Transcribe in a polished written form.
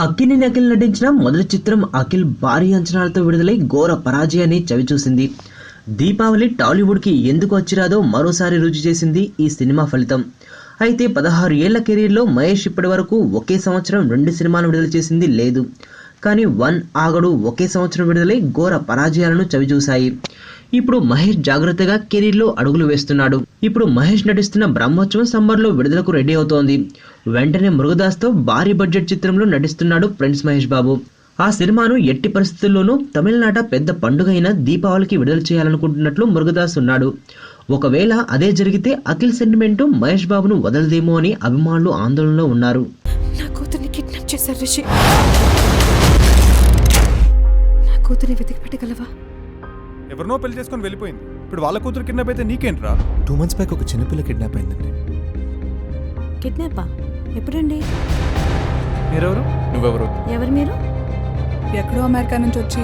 అక్కినేని అఖిల్ నటించిన మొదటి చిత్రం అఖిల్ భారీ అంచనాలతో విడుదలై ఘోర పరాజయాన్ని చవిచూసింది. దీపావళి టాలీవుడ్కి ఎందుకు వచ్చిరాదో మరోసారి రుజువు చేసింది ఈ సినిమా ఫలితం. అయితే 16 ఏళ్ల కెరీర్లో మహేష్ ఇప్పటి వరకు ఒకే సంవత్సరం 2 సినిమాలు విడుదల చేసింది లేదు. కానీ 1 ఆగడు ఒకే సంవత్సరం విడుదలై ఘోర పరాజయాలను చవిచూశాయి. ఇప్పుడు మహేష్ జాగ్రత్తగా కెరీర్లో అడుగులు వేస్తున్నాడు. ఇప్పుడు మహేష్ నటిస్తున్న బ్రహ్మోత్సవం సమ్మర్లో విడుదలకు రెడీ అవుతోంది. వెంటనే మురుగదాస్తో భారీ బడ్జెట్ చిత్రంలో నటిస్తున్నాడు ప్రిన్స్ మహేష్ బాబు. ఆ సినిమాను ఎట్టి పరిస్థితుల్లోనూ తమిళనాట పెద్ద పండుగ అయిన దీపావళికి విడుదల చేయాలనుకుంటున్నట్లు మురుగదాస్ ఉన్నాడు. ఒకవేళ అదే జరిగితే అఖిల్ సెంటిమెంట్ మహేష్ బాబును వదలదేమో అని అభిమానులు ఆందోళనలో ఉన్నారు. నా కూతుర్ని కిడ్నాప్ చేశారు రిషి. నా కూతుర్ని వెతికి పెట్టగలవా? ఎవరినో పెళ్లి చేసుకొని వెళ్ళిపోయింది. ఇప్పుడు వాళ్ళ కూతురు కిడ్నాప్ అయితే నీకేంట్రా? 2 months బ్యాక్ ఒక చిన్నపిల్ల కిడ్నాప్ అయిందండి. కిడ్నాపా? ఎప్పుడండి? మీరెవరు? నువ్వెవరు? ఎవరు మీరు? ఎక్కడో అమెరికా నుంచి వచ్చి